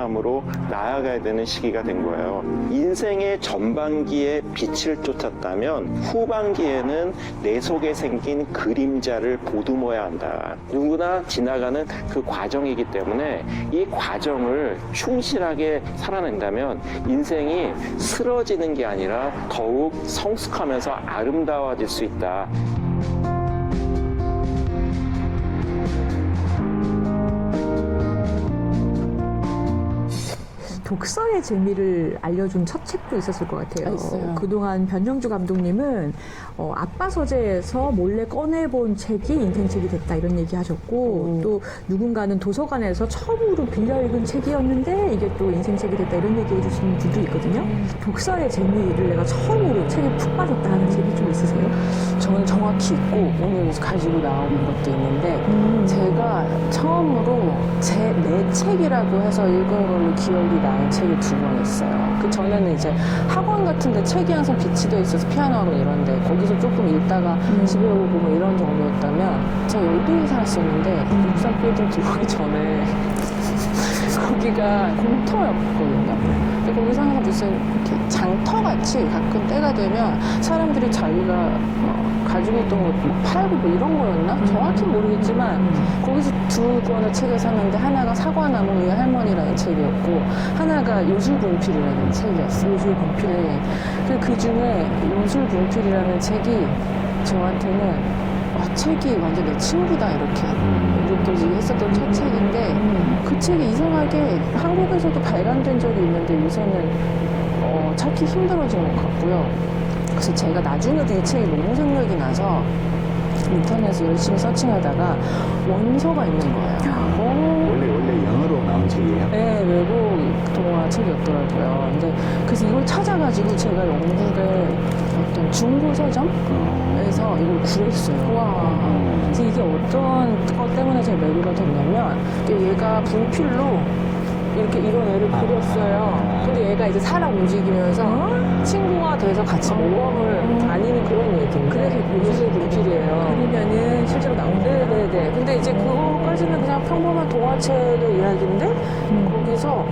살아남으로 나아가야 되는 시기가 된 거예요. 인생의 전반기에 빛을 쫓았다면 후반기에는 내 속에 생긴 그림자를 보듬어야 한다. 누구나 지나가는 그 과정이기 때문에 이 과정을 충실하게 살아낸다면 인생이 쓰러지는 게 아니라 더욱 성숙하면서 아름다워질 수 있다. 독서의 재미를 알려준 첫 책도 있었을 것 같아요. 있어요. 그동안 변정주 감독님은 아빠 서재에서 몰래 꺼내본 책이 인생책이 됐다 이런 얘기 하셨고 또 누군가는 도서관에서 처음으로 빌려 읽은 책이었는데 이게 또 인생책이 됐다 이런 얘기 해주시는 분도 있거든요. 독서의 재미를 내가 처음으로 책에 푹 빠졌다 하는 책이 좀 있으세요? 저는 정확히 있고 오늘 가지고 나온 것도 있는데 제가 처음으로 내 책이라고 해서 읽은 걸로 기억이 나는 책이 2권 있어요. 그 전에는 이제 학원 같은데 책이 항상 비치돼 있어서 피아노 학원 이런데 거기서 조금 읽다가 집에 오고 뭐 이런 정도였다면 제가 여의도에 살았었는데 63빌딩 들어오기 전에 거기가 공터였거든요. 근데 거기서 항상 무슨 이렇게 장터같이 가끔 때가 되면 사람들이 자기가 가지고 있던 거 팔고 뭐 이런 거였나? 정확히 모르겠지만 거기서 2권의 책을 샀는데 하나가 사과나무 위의 할머니라는 책이었고 하나가 요술분필이라는 책이었어요. 요술분필. 그 중에 요술분필이라는 책이 저한테는 책이 완전 내 친구다 이렇게 느껴지게 했었던 첫 책인데 그 책이 이상하게 한국에서도 발간된 적이 있는데 요새는 찾기 힘들어진 것 같고요. 그래서 제가 나중에도 이 책이 너무 생각이 나서 인터넷에 열심히 서칭하다가 원서가 있는 거예요. 원래 영어로 나온 책이에요? 네, 외국 동화 책이었더라고요. 근데 그래서 이걸 찾아가지고 제가 영국의 어떤 중고 서점에서 이걸 구했어요. 와. 그래서 이게 어떤 것 때문에 제가 매료가 됐냐면 얘가 분필로 이렇게 이런 애를 그렸어요. 근데 얘가 이제 사람 움직이면서 친구가 돼서 같이 모험을 다니는 그런 얘기인데 그래서 요술 분필이에요. 그러면은 실제로 나온다. 네네네. 근데 이제 그거까지는 그냥 평범한 동화책의 이야기인데 거기서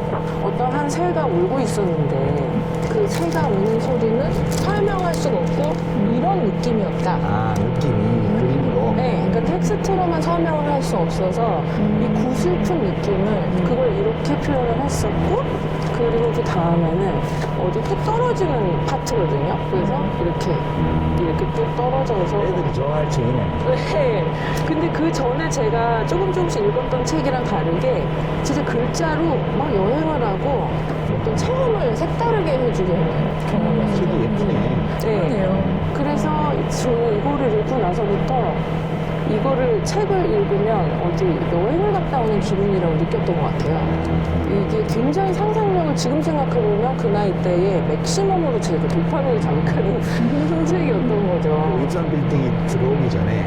어떤 한 새가 울고 있었는데 그 새가 우는 소리는 설명할 수가 없고 이런 느낌이었다. 아, 느낌이 그림으로? 네, 그러니까 텍스트로만 설명을 할 수 없어서 이 구슬픈 느낌을 그걸 이렇게 표현을 했었고 그리고 그 다음에는 어디 뚝 떨어지는 파트거든요. 그래서 이렇게 뚝 떨어져서 애들이 좋아할 책이네. 네. 근데 그 전에 제가 조금씩 읽었던 책이랑 다르게 진짜 글자로 막 여행을 하고 어떤 체험을 색다르게 해주게 하는 경험을 책이 예쁘네. 네. 그래서 저는 이거를 읽고 나서부터 이거를 책을 읽으면 어디 여행을 갔다 오는 기분이라고 느꼈던 것 같아요. 이게 굉장히 상상력을 지금 생각해보면 그 나이 때에 맥시멈으로 제가 도파민을 자극하는 책이었던 거죠. 그 63빌딩이 들어오기 전에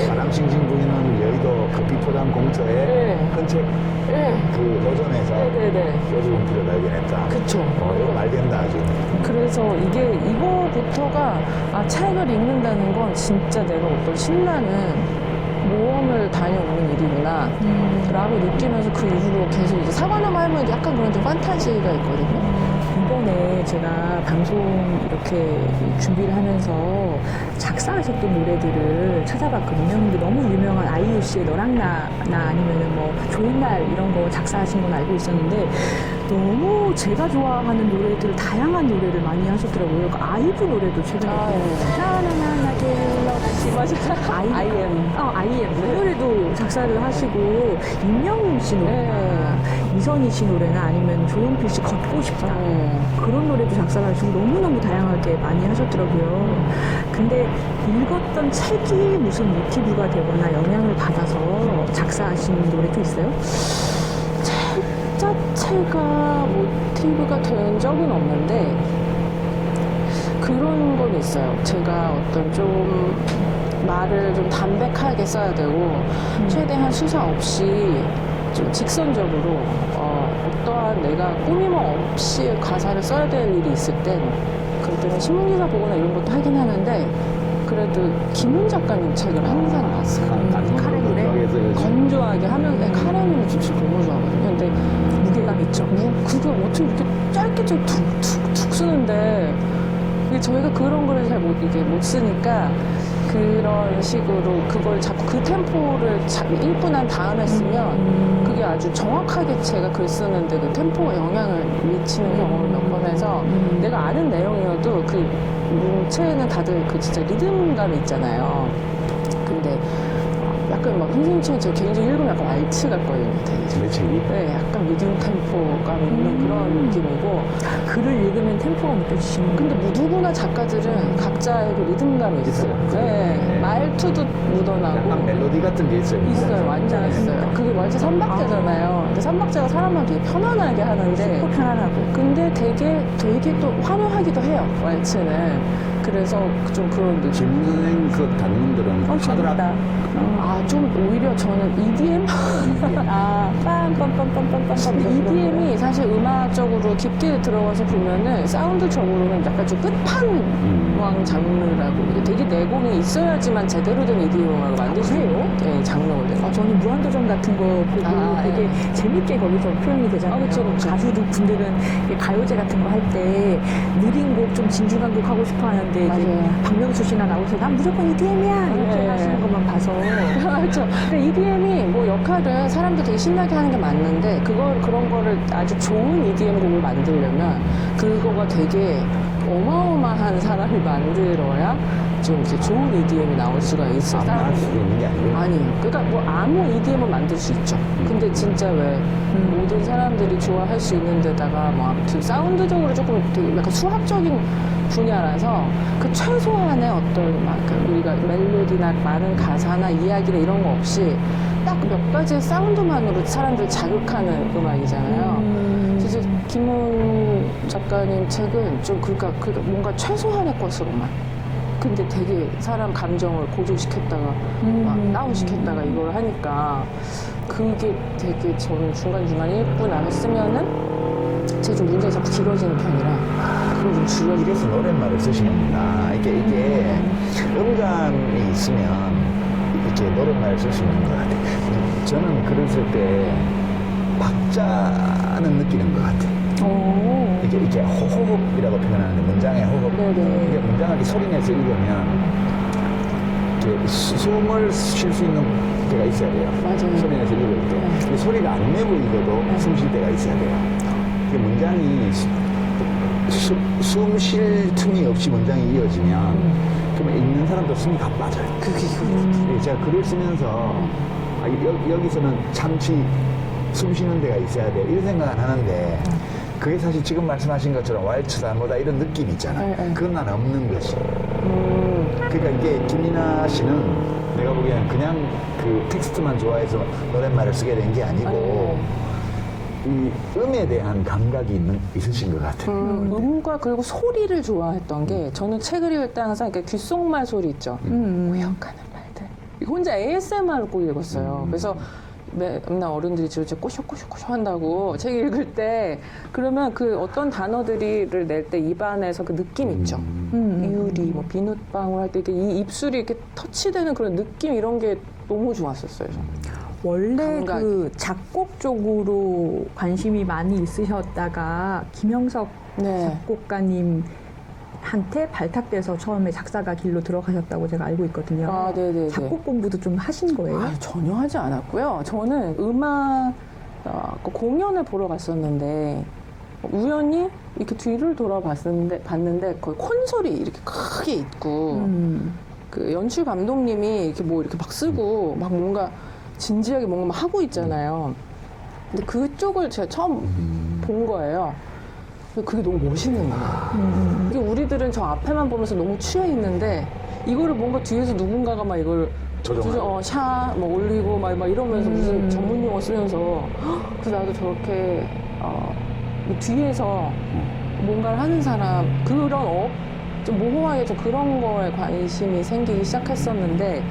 바람싱싱 부인은 여의도 커피포장 공터에 네. 헌책 네. 그 도전에서 네네네. 요술분필을 발견했다. 그쵸. 이거 말 된다 아주. 그래서 이거부터가 책을 읽는다는 건 진짜 내가 어떤 신나는 모험을 다녀오는 일이구나 라고 느끼면서 그 이후로 계속 이제 사과나무 할머니도 약간 그런 좀 판타지가 있거든요. 이번에 제가 방송 이렇게 준비를 하면서 작사하셨던 노래들을 찾아봤거든요. 근데 너무 유명한 아이유 씨의 너랑 나 아니면은 뭐 좋은 날 이런 거 작사하신 건 알고 있었는데 너무 제가 좋아하는 노래들 다양한 노래를 많이 하셨더라고요. 그 아이브 노래도 최근에 나나나나게 맞아요. I.M. 그 노래도 작사를 하시고 임영웅 씨 노래나 이선희 씨 노래나 아니면 조용필 씨 걷고 싶다 그런 노래도 작사를 하시고 너무너무 다양하게 많이 하셨더라고요. 근데 읽었던 책이 무슨 모티브가 되거나 영향을 받아서 작사하신 노래도 있어요? 책 자체가 모티브가 된 적은 없는데 그런 건 있어요. 제가 어떤 좀 말을 좀 담백하게 써야 되고 최대한 수사 없이 좀 직선적으로 어떠한 내가 꾸밈 없이 가사를 써야 되는 일이 있을 땐 그럴 때는 신문기사 보거나 이런 것도 하긴 하는데 그래도 김훈 작가님 책을 항상 봤어요. 카레 노래? 건조하게 하면 카레 노래 진짜 너무 좋아하거든요. 근데 무게감 있죠. 그게 어떻게 이렇게 짧게 좀 툭툭툭 쓰는데 저희가 그런 거를 잘 못 쓰니까 그런 식으로 그걸 자꾸 그 템포를 1분 한 다음에 쓰면 그게 아주 정확하게 제가 글 쓰는데 그 템포가 영향을 미치는 경험을 몇 번 해서 내가 아는 내용이어도 그 문체에는 다들 그 진짜 리듬감이 있잖아요. 근데 약간 막 선생님처럼 제 개인적으로 읽으면 약간 왈츠 같거든요. 되게. 내 책이? 네, 약간 미디움 템포감 있는 그런 느낌이고. 글을 읽으면 템포가 느껴지시는 근데 누구나 작가들은 각자의 그 리듬감이 있어요. 있어요. 네, 네. 말투도 묻어나고. 약간 멜로디 같은 게 있어요. 있어요, 완전 있어요. 그게 왈츠 3박자잖아요. 근데 3박자가 사람을 되게 편안하게 하는데. 편안하고. 근데 되게 또 화려하기도 해요, 왈츠는. 그래서 좀 그런 느낌. 김선생 그 단문들은 재밌다. 아, 좀 오히려 저는 EDM? 아, 빰빰빰빰빰빰. 근데 EDM이 사실 음악적으로 깊게 들어가서 보면은 사운드적으로는 약간 좀 끝판왕 장르라고 이게 되게 내공이 있어야지만 제대로 된 EDM 음악을 만들 수 있는 장르거든요. 아, 저는 무한도전 같은 거 보고 아, 되게 재밌게 거기서 표현이 되잖아요. 그쵸. 가수들 분들은 가요제 같은 거 할 때 느린 곡 좀 진중한 곡 하고 싶어 하는데 이제 맞아요. 박명수 씨나 나오셔서 난 무조건 EDM이야 이렇게 네. 하시는 것만 봐서 그렇죠. EDM이 뭐 역할을 사람들 되게 신나게 하는 게 맞는데 그런 거를 아주 좋은 EDM 곡을 만들려면 그거가 되게 어마어마한 사람이 만들어야 좀 이렇게 좋은 EDM이 나올 수가 있어요. 아무나 할 수 있는 게 아니고. 아니에요. 그러니까 뭐 아무 EDM을 만들 수 있죠. 근데 진짜 왜 모든 사람들이 좋아할 수 있는 데다가 뭐 아무튼 사운드적으로 조금 되게 약간 수학적인 분야라서 그 최소한의 어떤 막 우리가 멜로디나 많은 가사나 이야기나 이런 거 없이 딱 몇 가지의 사운드만으로 사람들 자극하는 음악이잖아요. 그래서 김훈 작가님 책은 좀 그러니까 뭔가 최소한의 것으로만 근데 되게 사람 감정을 고조시켰다가 막 다운시켰다가 이걸 하니까 그게 되게 저는 중간중간에 읽고 나갔으면은 제가 좀 문장이 자꾸 길어지는 편이라 그걸 좀 줄여주고 이래서 노랫말을 쓰시는구나. 이게 음감이 있으면 이렇게 노랫말을 쓸 수 있는 것 같아요. 저는 글을 쓸 때 박자는 느끼는 것 같아요. 이게 호흡이라고 표현하는데 문장의 호흡. 네네. 이게 문장을 이렇게 소리내서 읽으면 이렇게 숨을 쉴 수 있는 때가 있어야 돼요. 맞아요. 소리내서 읽을 때. 근데 소리가 안 내고 읽어도 숨 쉴 때가 있어야 돼요. 이게 문장이 숨 쉴 틈이 없이 문장이 이어지면 그러면 읽는 사람도 숨이 다 빠져요. 그게 제가 글을 쓰면서 여기서는 잠시 숨 쉬는 데가 있어야 돼 이런 생각 안 하는데 그게 사실 지금 말씀하신 것처럼 왈츠다 뭐다 이런 느낌이 있잖아요. 그건 난 없는 것이. 그러니까 이게 김이나 씨는 내가 보기에는 그냥 그 텍스트만 좋아해서 노랫말을 쓰게 된 게 아니고 이 음에 대한 감각이 있으신 것 같아요. 음과 그리고 소리를 좋아했던 게 저는 책을 읽을 때 항상 이렇게 귓속말 소리 있죠. 오역하는 말들. 혼자 ASMR을 꼭 읽었어요. 그래서 맨날 어른들이 저렇게 꼬셔꼬셔꼬셔 한다고 책 읽을 때 그러면 그 어떤 단어들을 낼 때 입안에서 그 느낌 있죠. 유리, 뭐 비눗방울 할 때 이 입술이 이렇게 터치되는 그런 느낌 이런 게 너무 좋았었어요. 저는. 원래 감각이. 그 작곡 쪽으로 관심이 많이 있으셨다가 김영석 네. 작곡가님 한테 발탁돼서 처음에 작사가 길로 들어가셨다고 제가 알고 있거든요. 아, 네네네. 작곡 공부도 좀 하신 거예요? 아, 전혀 하지 않았고요. 저는 음악 그 공연을 보러 갔었는데 우연히 이렇게 뒤를 돌아봤는데 거의 콘솔이 이렇게 크게 있고 그 연출 감독님이 이렇게 뭐 이렇게 막 쓰고 막 뭔가 진지하게 뭔가 막 하고 있잖아요. 근데 그쪽을 제가 처음 본 거예요. 그게 너무 멋있는 거예요. 이게 우리들은 저 앞에만 보면서 너무 취해 있는데 이거를 뭔가 뒤에서 누군가가 막 이걸 샤, 뭐 올리고 막 이러면서 무슨 전문 용어 쓰면서 그래서 나도 저렇게 뒤에서 뭔가를 하는 사람 좀 모호하게 좀 그런 거에 관심이 생기기 시작했었는데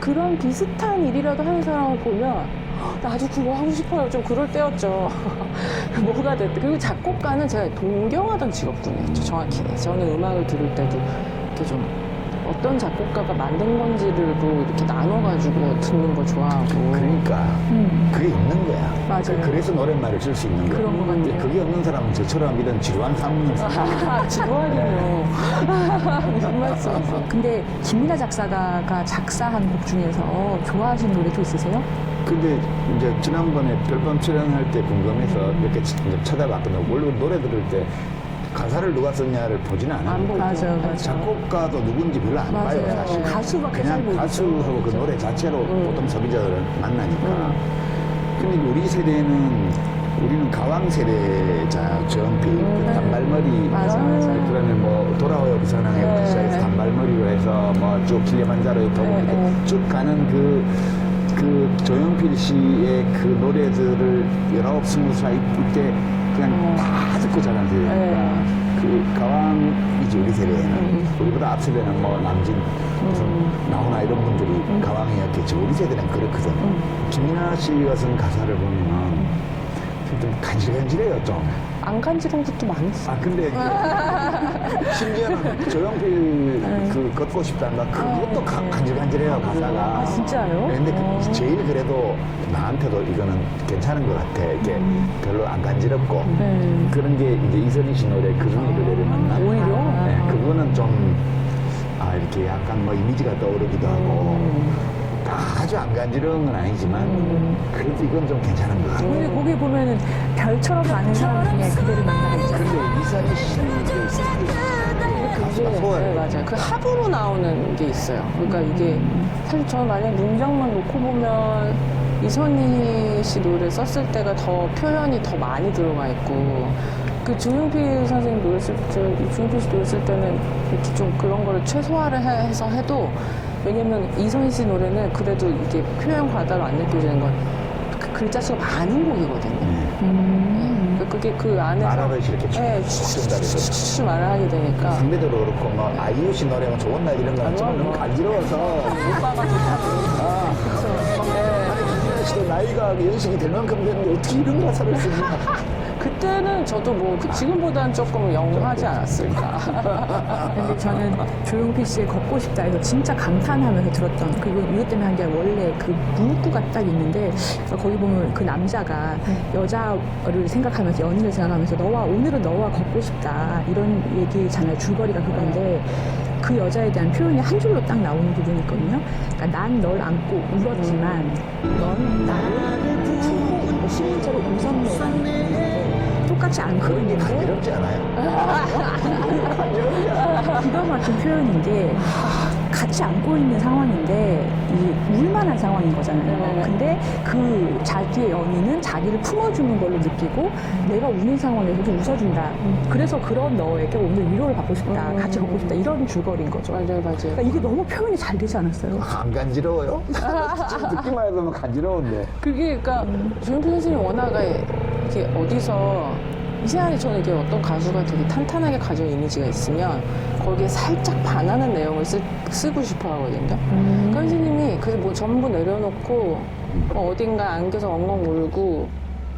그런 비슷한 일이라도 하는 사람을 보면 나도 그거 하고 싶어요. 좀 그럴 때였죠. 뭐가 됐든. 그리고 작곡가는 제가 동경하던 직업군이었죠. 정확히. 저는 음악을 들을 때도 이렇게 좀 어떤 작곡가가 만든 건지를도 이렇게 나눠가지고 듣는 걸 좋아하고. 그러니까 그게 있는 거야. 맞아요. 그래서 노랫말을 쓸 수 있는 거야. 그런 것 같아요. 그게 없는 사람은 저처럼 이런 지루한 산문을 쓰는 거야. 지루하긴요. 무슨 말씀이세요? 근데 김민아 작사가가 작사한 곡 중에서 좋아하시는 노래도 있으세요? 근데 이제 지난번에 별밤 출연할 때 궁금해서 이렇게 이제 찾아봤거든요. 원래 노래 들을 때 가사를 누가 썼냐를 보지는 않아요. 안 보죠. 맞아요. 작곡가도 누군지 별로 안 봐요, 맞아요. 사실. 가수밖에 잘 그냥 모르죠. 가수하고 그 노래 자체로 보통 소비자들을 만나니까. 근데 우리 세대는 우리는 가왕 세대자 조용필 그 단발머리 맞아, 맞아. 그다음에 뭐 돌아와요 부산항에부터 네. 시작해서 단발머리로 해서 뭐 쭉 길리만자로에 더 네, 네. 쭉 가는 그 조용필 씨의 그 노래들을 19, 20살 이때 그냥 다 듣고 자란 세대니까 그 가왕이지 우리 세대에는 우리보다 앞 세대는 뭐 남진 무슨 나훈아 이런 분들이 가왕이었겠지 우리 세대는 그렇거든. 김민아 씨가 쓴 가사를 보면 좀 간질간질해요 좀. 안 간지러운 것도 많지. 아 근데 심지어는 조용필 그 걷고 싶단가 그것도 간질간질해요 가사가. 아, 진짜요? 근데 제일 그래도 나한테도 이거는 괜찮은 것 같아. 이게 별로 안 간지럽고 그런 게 이제 이선희 씨 노래 그 중에 노래를 만나. 오히려? 네, 그거는 좀 이렇게 약간 뭐 이미지가 떠오르기도 하고 아주 안 간지러운 건 아니지만 그래도 이건 좀 괜찮은 것 같아요. 근데 거기 보면은 별처럼 많은 사람 중에 그대를 만나가 있잖아요. 근데 이선희 씨의 스타일이 가수가 네, 소화를 맞아요. 그 합으로 나오는 게 있어요. 그러니까 이게 사실 저는 만약 문장만 놓고 보면 이선희 씨 노래 썼을 때가 더 표현이 더 많이 들어가 있고 그 조용필 선생님 노래 쓸 때, 조용필 씨 노래 쓸 때는 이렇게 좀 그런 거를 최소화를 해서 해도 왜냐면 이선희 씨 노래는 그래도 이게 표현 과다로 안 느껴지는 건 그 글자 수가 많은 곡이거든요. 그게 그 안에서 말하듯이 이렇게 쭉 된다면서. 쭉 말을 하게 되니까 상대적으로 그렇고 뭐 아이유 씨 노래는 좋은 날 이런 거는 정말 너무 간지러워서 오빠가 좋다고. 김민아 씨도 나이가 연식이 될 만큼 됐는데 어떻게 이런 가사를 쓰지? 그때는 저도 뭐 지금보다는 조금 영하지 않았을까. 근데 저는 조용필 씨의 걷고 싶다 해서 진짜 감탄하면서 들었던 그리고 이것 때문에 한 게 원래 그 문구가 딱 있는데 거기 보면 그 남자가 여자를 생각하면서 연인을 생각하면서 오늘은 너와 걷고 싶다 이런 얘기잖아요. 줄거리가 그건데 그 여자에 대한 표현이 한 줄로 딱 나오는 부분이 있거든요. 그러니까 난 널 안고 울었지만 넌 나를 두고 실제로 웃었네. 똑같이 안고 있는데 간지럽지 않아요? 기가 막힌 표현인 게 같이 안고 있는 상황인데 이 울만한 상황인 거잖아요. 근데 그 자기의 연인은 자기를 품어주는 걸로 느끼고 내가 우는 상황에서도 웃어준다. 그래서 그런 너에게 오늘 위로를 받고 싶다. 같이 걷고 싶다. 이런 줄거리인 거죠. 맞아요, 맞아요. 그러니까 이게 너무 표현이 잘 되지 않았어요? 안 간지러워요? 지금 듣기만 해도 간지러운데. 그게 그러니까 조용필 선생님이 워낙 이렇게 어디서 이상하게 저는 이게 어떤 가수가 되게 탄탄하게 가진 이미지가 있으면 거기에 살짝 반하는 내용을 쓰고 싶어 하거든요. 그러니까 선생님이 그래서 뭐 전부 내려놓고 어딘가 안겨서 엉엉 울고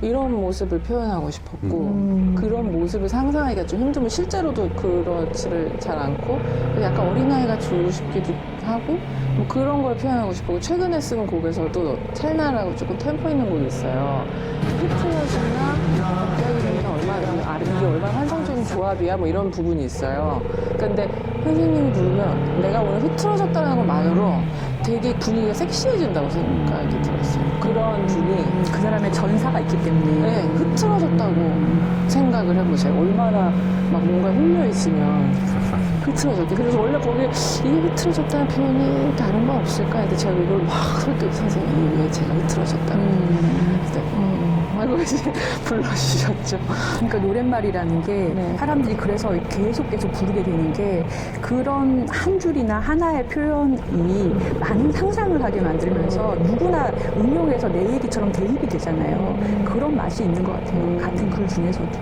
이런 모습을 표현하고 싶었고 그런 모습을 상상하기가 좀 힘들면 실제로도 그렇지를 잘 않고 약간 어린아이가 주고 싶기도 하고 뭐 그런 걸 표현하고 싶고 최근에 쓴 곡에서도 찰나라고 조금 템포 있는 곡이 있어요. 히트여즈나 갑자기는 이게 얼마나 환상적인 조합이야 뭐 이런 부분이 있어요. 근데 선생님이 부르면 내가 오늘 흐트러졌다는 것만으로 되게 분위기가 섹시해진다고 생각이 들었어요. 그런 분이 그 사람의 전사가 있기 때문에 네, 흐트러졌다고 생각을 해보세요. 얼마나 막 뭔가 훌려있으면 흐트러졌대. 그래서 원래 거기에 이게 흐트러졌다는 표현이 다른 건 없을까 했는데 제가 이걸 막 설득 선생님이 왜 제가 흐트러졌다고 하고 이제 불러주셨죠. 그러니까 노랫말이라는 게 네. 사람들이 그래서 계속 부르게 되는 게 그런 한 줄이나 하나의 표현이 많은 상상을 하게 만들면서 누구나 응용해서 내 얘기처럼 대입이 되잖아요. 그런 맛이 있는 것 같아요. 같은 글 중에서도.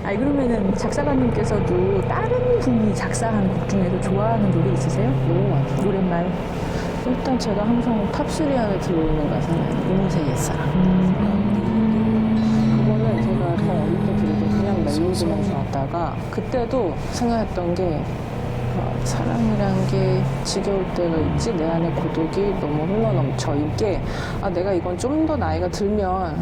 그러면은 작사가님께서도 다른 분이 작사한 곡 중에서 좋아하는 노래 있으세요? 너무 많죠. 노랫말. 일단 제가 항상 탑3 안에 들어오는 가사는 이문세 옛사랑. 그거는 제가 더 어릴 때 들어도 그냥 멜로디만 좋았다가 그때도 생각했던 게 사랑이란 게 지겨울 때가 있지. 내 안에 고독이 너무 흘러넘쳐. 이게 내가 이건 좀 더 나이가 들면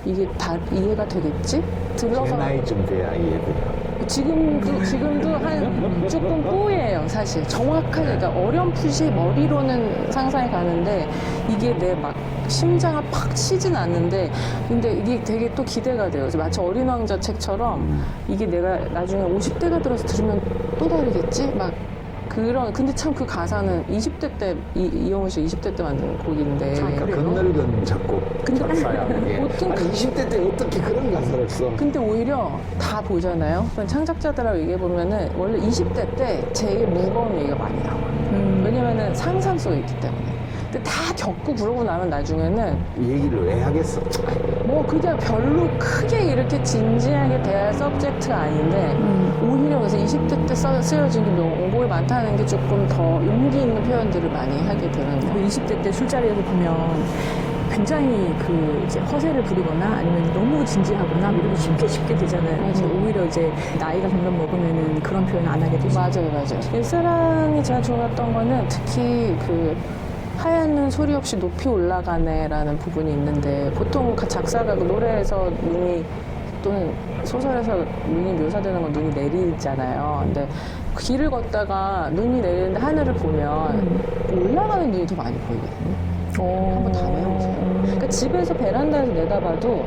이게 다 이해가 되겠지? 제 나이쯤 돼야 이해돼요. 지금도 한 조금 꼬예요, 사실. 정확하게, 그러니까 어렴풋이 머리로는 상상이 가는데 이게 내 막 심장을 팍 치진 않는데 근데 이게 되게 또 기대가 돼요. 마치 어린 왕자 책처럼 이게 내가 나중에 50대가 들어서 들으면 또 다르겠지? 막 근데 참 그 가사는 20대 때, 이영훈 씨 20대 때 만든 곡인데. 그러니까 건널던 작곡 작사야. 보통 아니 20대 때 어떻게 그런 가사를 써? 근데 오히려 다 보잖아요. 창작자들하고 얘기해보면은 원래 20대 때 제일 무거운 얘기가 많이 나와. 왜냐면은 상상 속에 있기 때문에. 근데 다 겪고 그러고 나면 나중에는 이 얘기를 왜 하겠어? 뭐 그냥 별로 크게 이렇게 진지하게 대할 서브젝트가 아닌데 오히려 그래서 20대 때 쓰여진 게 원곡이 많다는 게 조금 더 용기 있는 표현들을 많이 하게 되는 그 거예요. 20대 때 술자리에서 보면 굉장히 그 이제 허세를 부리거나 아니면 너무 진지하거나 이렇게 쉽게 되잖아요. 그래서 오히려 이제 나이가 점점 먹으면은 그런 표현 안 하게 되죠. 맞아요. 사랑이 제가 좋았던 거는 특히 그 하얀 눈 소리 없이 높이 올라가네라는 부분이 있는데 보통 작사가 그 노래에서 눈이 또는 소설에서 눈이 묘사되는 건 눈이 내리잖아요. 근데 길을 걷다가 눈이 내리는데 하늘을 보면 올라가는 눈이 더 많이 보이거든요. 한번 담아보세요. 그러니까 집에서 베란다에서 내다봐도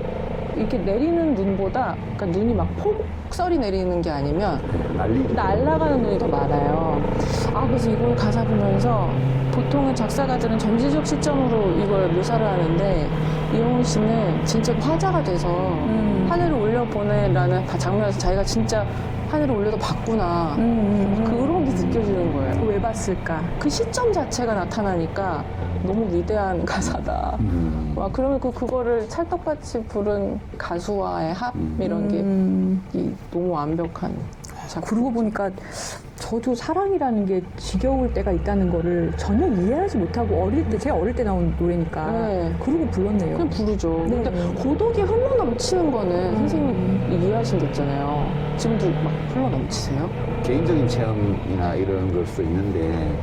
이렇게 내리는 눈보다 그러니까 눈이 막 폭설이 내리는 게 아니면 날아가는 눈이 더 많아요. 그래서 이걸 가사 보면서 보통은 작사가들은 전지적 시점으로 이걸 묘사를 하는데 이영훈 씨는 진짜 화자가 돼서 하늘을 올려보내라는 장면에서 자기가 진짜 하늘을 올려도 봤구나. 그런 게 느껴지는 거예요. 왜 봤을까? 그 시점 자체가 나타나니까 너무 위대한 가사다. 와, 그러면 그거를 찰떡같이 부른 가수와의 합 이런 게 너무 완벽한 작품. 그러고 보니까 저도 사랑이라는 게 지겨울 때가 있다는 거를 전혀 이해하지 못하고 제가 어릴 때 나온 노래니까 네. 그러고 불렀네요. 그냥 부르죠. 네. 근데 고독이 흘러넘치는 거는 선생님이 이해하신 게 있잖아요. 지금도 막 흘러넘치세요? 개인적인 체험이나 이런 걸 수도 있는데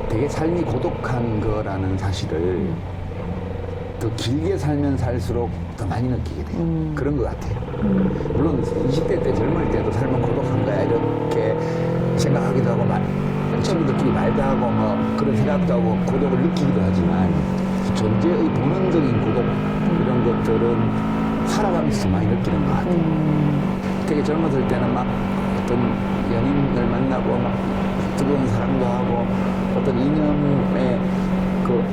되게 삶이 고독한 거라는 사실을 더 길게 살면 살수록 더 많이 느끼게 돼요. 그런 것 같아요. 물론 20대 때 젊을 때도 삶은 고독한 거야 이렇게 생각하기도 하고 친구들끼리 말도 하고 뭐 그런 생각도 하고 고독을 느끼기도 하지만 존재의 본능적인 고독 이런 것들은 살아가면서 더 많이 느끼는 것 같아요. 되게 젊었을 때는 막 어떤 연인을 만나고 막 뜨거운 사랑도 하고 어떤 인연에 그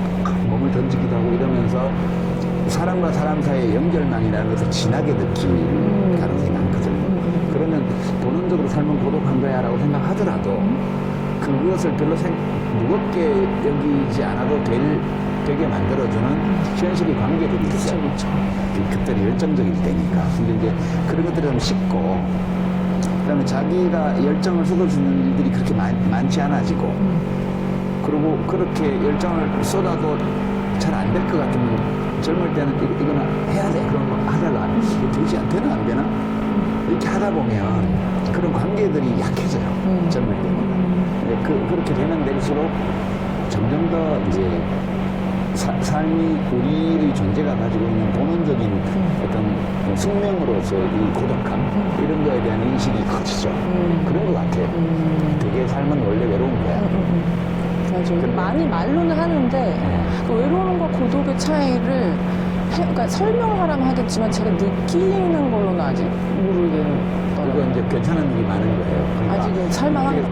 몸을 던지기도 하고 이러면서 사람과 사람 사이의 연결망이라는 것을 진하게 느낄 가능성이 많거든요. 그러면 본능적으로 삶은 고독한 거야 라고 생각하더라도 그것을 별로 무겁게 여기지 않아도 되게 만들어주는 현실의 관계들이 있어요. 그때는 열정적일 때니까. 근데 이제 그런 것들이 좀 식고 그다음에 자기가 열정을 쏟아주는 일들이 그렇게 많지 않아지고 그리고 그렇게 열정을 쏟아도 잘 안 될 것 같으면 젊을 때는 이거나 해야 돼 그런 거 하다가 이게 되지 않되나 안 되나 이렇게 하다 보면 그런 관계들이 약해져요. 젊을 때는 그렇게 되면 될수록 점점 더 이제 삶이 우리의 존재가 가지고 있는 본원적인 어떤 숙명으로서 이 고독함 이런 거에 대한 인식이 커지죠. 그런 것 같아요. 되게 삶은 원래 외로운 거야. 맞아요. 많이 말로는 하는데 그 외로움과 고독의 차이를 그러니까 설명하라면 하겠지만 제가 느끼는 걸로는 아직 모르겠더라고요. 그리고 이제 괜찮은 일이 많은 거예요. 그러니까 아직은 살만한 거.